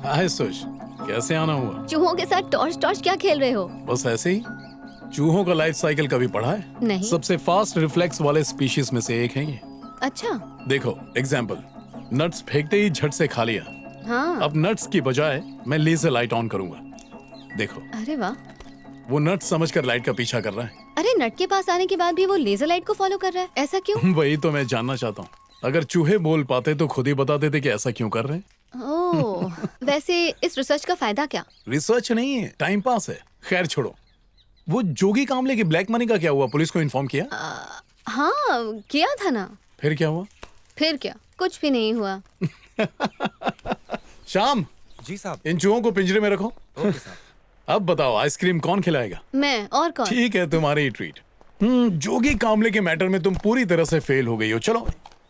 हाय सुश, कैसे आना हुआ? चूहों के साथ टॉर्च टॉर्च क्या खेल रहे हो? बस ऐसे ही। चूहों का लाइफ साइकिल कभी पढ़ा है? नहीं। सबसे फास्ट रिफ्लेक्स वाले स्पीशीज में से एक है ये। अच्छा। देखो एग्जाम्पल, नट्स फेंकते ही झट से खा लिया। हाँ। अब नट्स की बजाय मैं लेजर लाइट ऑन करूंगा। देखो, अरे वाह। वो नट्स समझकर लाइट का पीछा कर रहा है। अरे नट के पास आने के बाद भी वो लेजर लाइट को फॉलो कर रहा है, ऐसा क्यों? वही तो मैं जानना चाहता हूँ। अगर चूहे बोल पाते तो खुद ही बता देते कि ऐसा क्यों कर रहे हैं। ओह, वैसे इस रिसर्च का फायदा क्या? रिसर्च नहीं है, टाइम पास है। खैर छोड़ो, वो जोगी कामले की ब्लैक मनी का क्या हुआ? पुलिस को इन्फॉर्म किया? हाँ किया था ना। फिर क्या हुआ? फिर क्या, कुछ भी नहीं हुआ। शाम जी साहब। इन चूहों को पिंजरे में रखो। ओके साहब। अब बताओ आइसक्रीम कौन खिलाएगा? मैं और कौन? ठीक है, तुम्हारी ट्रीट। जोगी कामले के मैटर में तुम पूरी तरह से फेल हो गई हो। चलो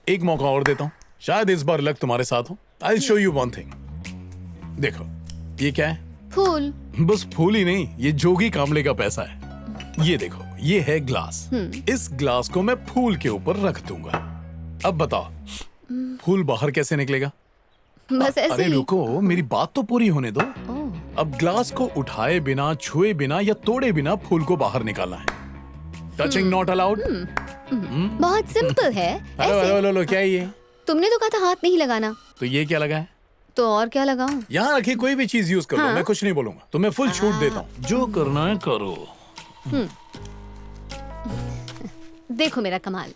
एक मौका और देता हूँ, शायद इस बार लक तुम्हारे साथ हो। I show you one thing. देखो ये क्या है? फूल। बस फूल ही नहीं, ये जोगी कामले का पैसा है। ये देखो, ये है ग्लास। इस ग्लास को मैं फूल के ऊपर रख दूंगा। अब बताओ फूल बाहर कैसे निकलेगा? बस ऐसे अरे ही। रुको, मेरी बात तो पूरी होने दो। ओह, अब ग्लास को उठाए बिना, छुए बिना या तोड़े बिना फूल को बाहर निकालना है। Touching not allowed. बहुत सिंपल है। हेलो ऐसे। हेलो हेलो, क्या है ये? तुमने तो कहा था हाथ नहीं लगाना, तो ये क्या लगा है? तो और क्या लगाऊं? यहाँ रखी कोई भी चीज यूज कर लो, हाँ। मैं कुछ नहीं बोलूंगा। तुम्हें फुल छूट देता हूँ, जो करना है करो। देखो मेरा कमाल।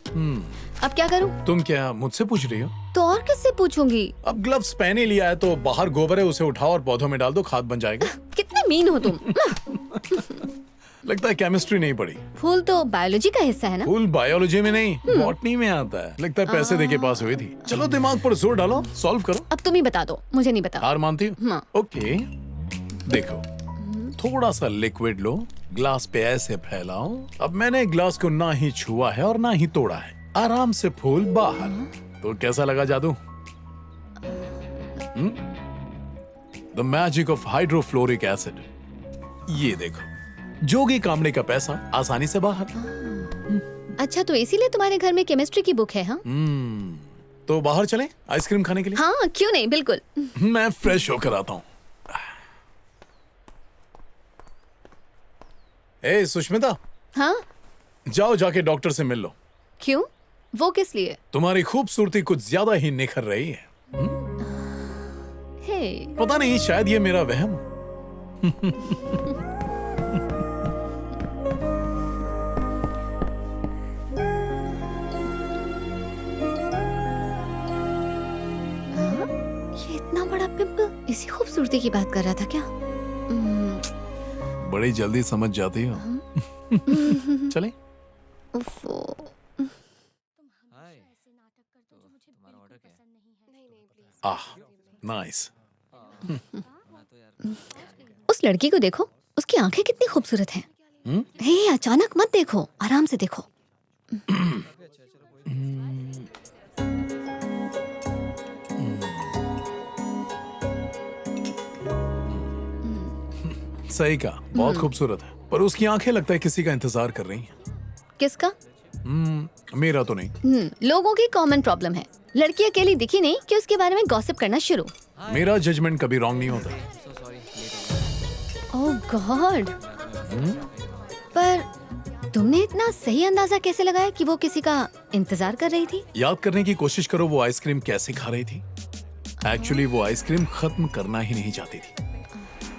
अब क्या करूं? तुम क्या मुझसे पूछ रही हो? तो और किससे पूछूंगी? अब ग्लव्स पहने लिया है तो बाहर गोबर है, उसे उठाओ और पौधों में डाल दो, खाद बन जाएगा। कितने मीन हो तुम। लगता है केमिस्ट्री नहीं पढ़ी। फूल तो बायोलॉजी का हिस्सा है ना? फूल बायोलॉजी में नहीं, बॉटनी में आता है। लगता है पैसे देके पास हुई थी। चलो दिमाग पर जोर डालो, सॉल्व करो। अब तुम ही बता दो, मुझे नहीं बता। हार मानती हो? हाँ। ओके, देखो थोड़ा सा लिक्विड लो, ग्लास पे ऐसे फैलाओ। अब मैंने ग्लास को ना ही छुआ है और ना ही तोड़ा है, आराम से फूल बाहर। तो कैसा लगा जादू? The magic of hydrofluoric acid. ये देखो, जोगी कामले का पैसा आसानी से बाहर। अच्छा, तो इसीलिए तुम्हारे घर में केमिस्ट्री की बुक है? हाँ तो बाहर चलें आइसक्रीम खाने के लिए? हाँ, क्यों नहीं, बिल्कुल। मैं फ्रेश होकर आता हूँ। ए सुष्मिता, हाँ, जाओ जाके डॉक्टर से मिल लो। क्यों? वो किस लिए? तुम्हारी खूबसूरती कुछ ज्यादा ही निखर रही है। हे, पता नहीं, शायद ये मेरा वहम। ये इतना बड़ा पिंपल, इसी खूबसूरती की बात कर रहा था क्या? बड़ी जल्दी समझ जाती हो। चले? उफ़्फ़ो। हाय। तो तुम्हारा ऑर्डर क्या है? आह, नाइस। उस लड़की को देखो, उसकी आंखें कितनी खूबसूरत हैं। हे, अचानक मत देखो, आराम से देखो। सही कहा, बहुत खूबसूरत है, पर उसकी आंखें लगता है किसी का इंतजार कर रही हैं। किसका? मेरा तो नहीं। लोगों की कॉमन प्रॉब्लम है। लड़की अकेली दिखी नहीं कि उसके बारे में गॉसिप करना शुरू। मेरा जजमेंट कभी रॉन्ग नहीं होता। So sorry, late हो गया। ओह गॉड। पर तुमने इतना सही अंदाजा कैसे लगाया कि वो किसी का इंतजार कर रही थी? याद करने की कोशिश करो वो आइसक्रीम कैसे खा रही थी। एक्चुअली वो आइसक्रीम खत्म करना ही नहीं चाहती थी।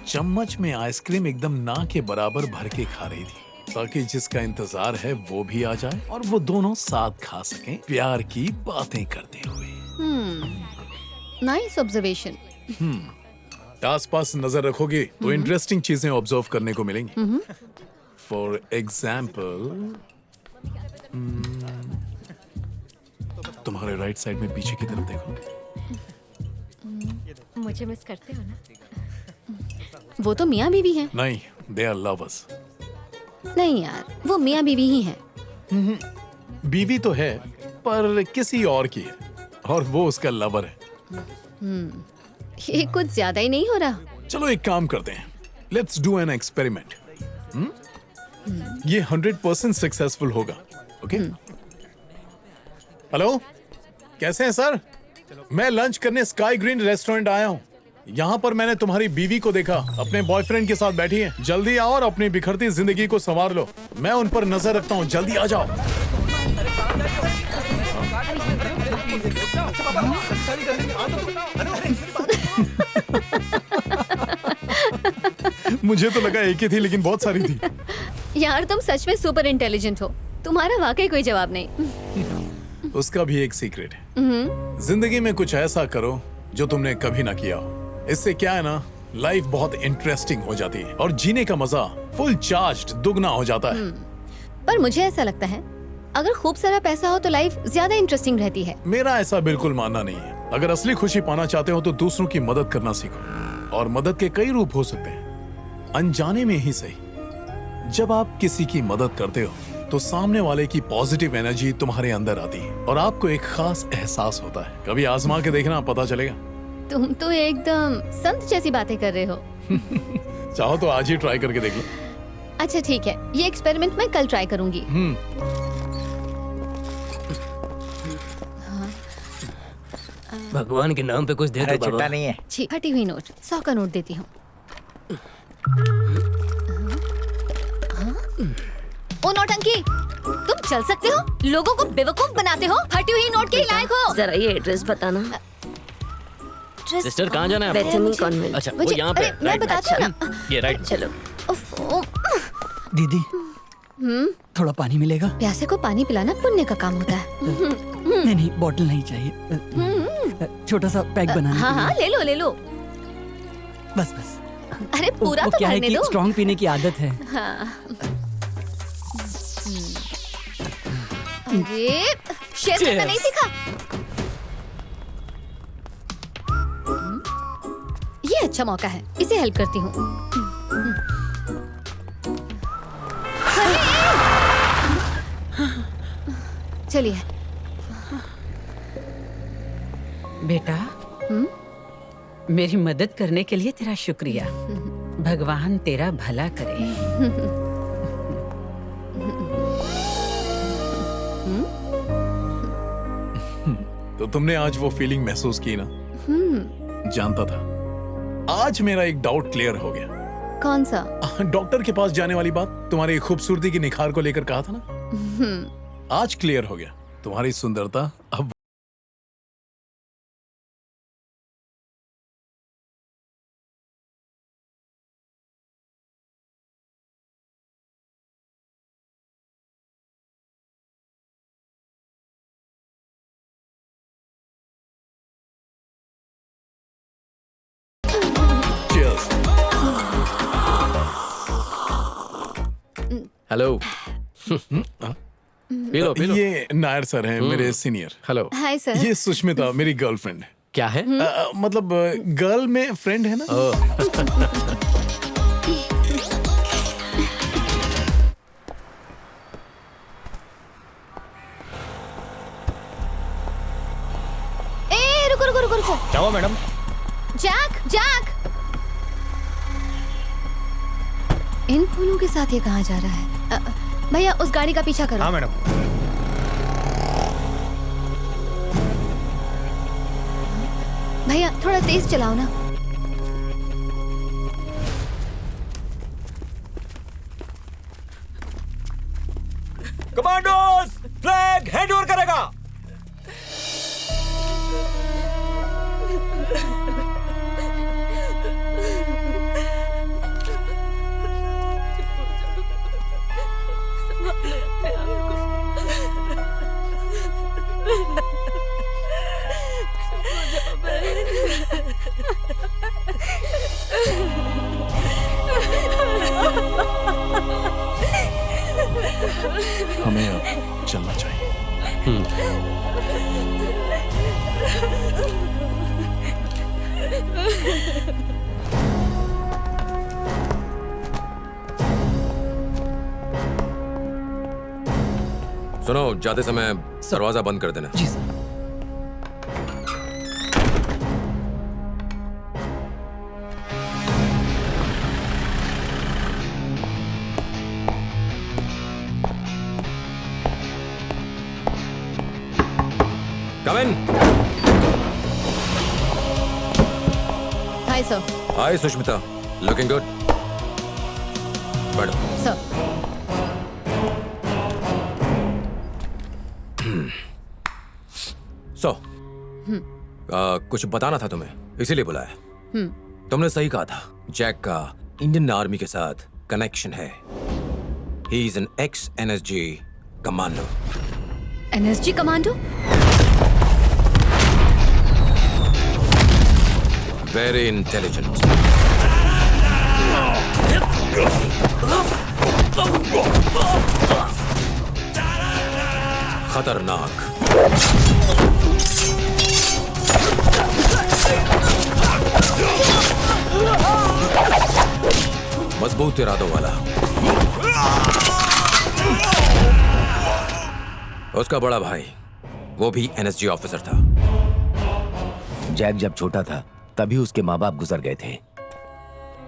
चम्मच में आइसक्रीम एकदम ना के बराबर भर के खा रही थी, ताकि जिसका इंतजार है वो भी आ जाए और वो दोनों साथ खा सकें, प्यार की बातें करते हुए। Nice observation. आसपास नजर रखोगे तो इंटरेस्टिंग चीजें ऑब्जर्व करने को मिलेंगी। फॉर एग्जाम्पल, तुम्हारे राइट साइड में पीछे की तरफ देखो। मुझे मिस करते हो ना? वो तो मियाँ बीवी हैं। नहीं, दे आर लवर्स। नहीं यार, वो मियाँ बीवी ही हैं। बीवी तो है पर किसी और की है, और वो उसका लवर है। ये कुछ ज्यादा ही नहीं हो रहा? चलो एक काम करते हैं, लेट्स डू एन एक्सपेरिमेंट। ये 100% सक्सेसफुल होगा। ओके? हेलो, कैसे हैं सर? मैं लंच करने स्काई ग्रीन रेस्टोरेंट आया हूँ। यहाँ पर मैंने तुम्हारी बीवी को देखा, अपने बॉयफ्रेंड के साथ बैठी है। जल्दी आओ और अपनी बिखरती जिंदगी को संवार लो। मैं उन पर नजर रखता हूँ, जल्दी आ जाओ। मुझे तो लगा एक ही थी, लेकिन बहुत सारी थी। यार तुम सच में सुपर इंटेलिजेंट हो, तुम्हारा वाकई कोई जवाब नहीं। उसका भी एक सीक्रेट है। जिंदगी में कुछ ऐसा करो जो तुमने कभी ना किया हो। इससे क्या है ना, लाइफ बहुत इंटरेस्टिंग हो जाती है और जीने का मजा फुल चार्ज्ड दुगना हो जाता है। पर मुझे ऐसा लगता है अगर खूब सारा पैसा हो तो लाइफ ज्यादा इंटरेस्टिंग रहती है। मेरा ऐसा बिल्कुल मानना नहीं है। अगर असली खुशी पाना चाहते हो तो दूसरों की मदद करना सीखो, और मदद के कई रूप हो सकते हैं, अनजाने में ही सही। जब आप किसी की मदद करते हो तो सामने वाले की पॉजिटिव एनर्जी तुम्हारे अंदर आती है और आपको एक खास एहसास होता है। कभी आजमा के देखना, पता चलेगा। तुम तो एकदम संत जैसी बातें कर रहे हो। चाहो तो आज ही ट्राई करके देख लो। अच्छा ठीक है, ये एक्सपेरिमेंट मैं कल ट्राई करूंगी। भगवान के नाम पे कुछ दे दो छुट्टा नहीं है। छी, फटी हुई नोट, 100 का नोट देती हूँ। ओ नौटंकी, तुम चल सकते हो? लोगों को बेवकूफ बनाते हो, फटी हुई नोट के ही लायक हो। जरा ये एड्रेस बताना। सिस्टर कहाँ जाना है आपको? Bethany convent. अच्छा वो यहाँ पे मैं बताती हूँ ना। ये राइट। चलो। दीदी थोड़ा पानी मिलेगा? प्यासे को पानी पिलाना पुण्य का काम होता है। नहीं नहीं, बोतल नहीं चाहिए, छोटा सा पैक बनाना। हाँ हाँ, ले लो ले लो। बस बस। अरे पूरा वो तो क्या है भरने कि दो। स्ट्रॉन्ग पीने की आदत है। हाँ। अरे शेर करना नहीं सीखा? ये अच्छा मौका है, इसे हेल्प करती हूँ। चलिए। बेटा, मेरी मदद करने के लिए तेरा शुक्रिया। भगवान तेरा भला करे। तो तुमने आज वो फीलिंग महसूस की ना? जानता था। आज मेरा एक डाउट क्लियर हो गया। कौन सा? डॉक्टर के पास जाने वाली बात, तुम्हारी खूबसूरती की निखार को लेकर कहा था ना, आज क्लियर हो गया। तुम्हारी सुंदरता अब Cheers. हेलो। P low. ये नायर सर हैं, मेरे सीनियर। हेलो। Hi sir. ये सुष्मिता मेरी गर्लफ्रेंड है। क्या है? मतलब गर्ल में फ्रेंड है ना। ए रुको रुको रुको रुको। क्या हुआ मैडम? जैक जैक, इन फूलों के साथ ये कहाँ जा रहा है? भैया उस गाड़ी का पीछा करो। हाँ मैडम। भैया थोड़ा तेज चलाओ ना। कमांडोज, फ्लैग हैंड ओवर करेगा। हमें अब चलना चाहिए। सुनो, जाते समय दरवाजा बंद कर देना। जी sir. Come in. Hi sir. Hi Sushmita, looking good. बैठो। सर। कुछ बताना था तुम्हें, इसीलिए बुलाया। तुमने सही कहा था, जैक का इंडियन आर्मी के साथ कनेक्शन है। He is an x NSG commando. NSG commando? Very intelligent. खतरनाक। मजबूत इरादों वाला। उसका बड़ा भाई, वो भी एनएसजी ऑफिसर था। जैक जब छोटा था तभी उसके माँ बाप गुजर गए थे।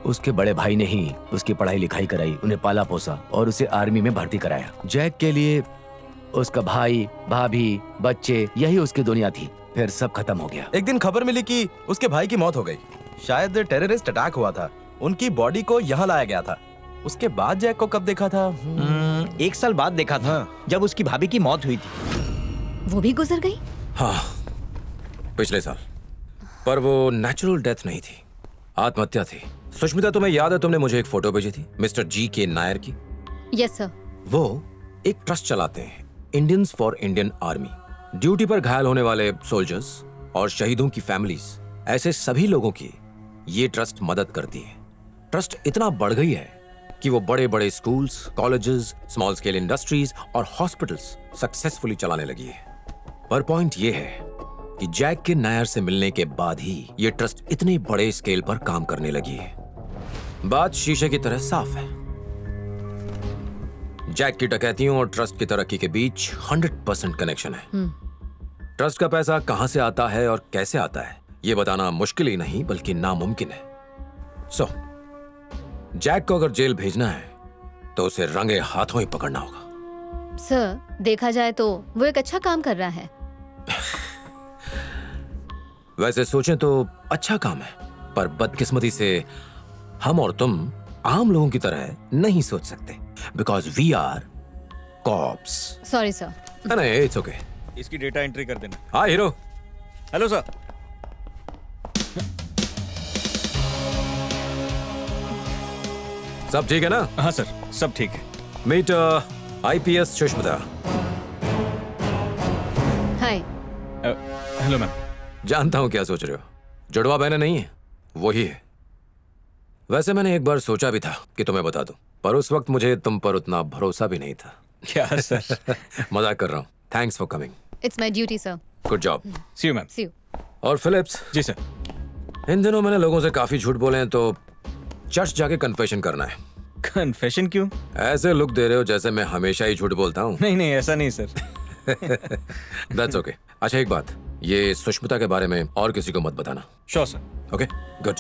उसके बड़े भाई ने ही उसकी पढ़ाई लिखाई कराई, उन्हें पाला पोसा और उसे आर्मी में भर्ती कराया। जैक के लिए उसका भाई, भाभी, बच्चे यही उसकी दुनिया थी। फिर सब खत्म हो गया। एक दिन खबर मिली कि उसके भाई की मौत हो गई। शायद टेररिस्ट अटैक हुआ था। उनकी बॉडी को यहाँ लाया गया था। उसके बाद जैक को कब देखा था? 1 साल बाद देखा था, जब उसकी भाभी की मौत हुई थी। वो भी गुजर गई? हाँ, पिछले साल। पर वो नेचुरल डेथ नहीं थी, आत्महत्या थी। सुष्मिता, तुम्हें याद है तुमने मुझे एक फोटो भेजी थी मिस्टर जी के नायर की? Yes sir. वो एक ट्रस्ट चलाते हैं, Indians for Indian army. Duty पर घायल होने वाले सोल्जर्स और शहीदों की फैमिलीज, ऐसे सभी लोगों की ये ट्रस्ट मदद करती है। ट्रस्ट इतना बढ़ गई है कि वो बड़े बड़े schools, colleges, small scale industries और हॉस्पिटल्स सक्सेसफुली चलाने लगी है। पर पॉइंट ये है कि जैक के नायर से मिलने के बाद ही ये ट्रस्ट इतने बड़े स्केल पर काम करने लगी है। बात शीशे की तरह साफ है। जैक की डकैतियों और ट्रस्ट की तरक्की के बीच 100% कनेक्शन है। ट्रस्ट का पैसा कहां से आता है और कैसे आता है, यह बताना मुश्किल ही नहीं बल्कि नामुमकिन है। सो जैक को अगर जेल भेजना है तो उसे रंगे हाथों ही पकड़ना होगा। सर, देखा जाए तो वो एक अच्छा काम कर रहा है। वैसे सोचें तो अच्छा काम है, पर बदकिस्मती से हम और तुम आम लोगों की तरह नहीं सोच सकते, because we are cops. Sorry sir. नहीं, इट्स ओके। इसकी डेटा एंट्री कर देना। हाँ हीरो। Hello sir. सब ठीक है ना? हाँ सर, सब ठीक है। Meet IPS Sushmita. Hi. Hello ma'am. जानता हूं क्या सोच रहे हो, जुड़वा बहनें नहीं है, वही है। वैसे मैंने एक बार सोचा भी था कि तुम्हें बता दूं, पर उस वक्त मुझे तुम पर उतना भरोसा भी नहीं था। क्या सर? मजाक कर रहा हूं। Thanks for coming. It's my duty sir. Good job. See you ma'am. See you. और फिलिप्स? जी सर। इन दिनों मैंने लोगों से काफी झूठ बोले हैं, तो चर्च जाके कन्फेशन करना है। कन्फेशन क्यों? ऐसे लुक दे रहे हो जैसे मैं हमेशा ही झूठ बोलता हूँ। नहीं नहीं, ऐसा नहीं सर। That's okay. अच्छा एक बात, ये सुष्मिता के बारे में और किसी को मत बताना। Sure sir. Okay, good.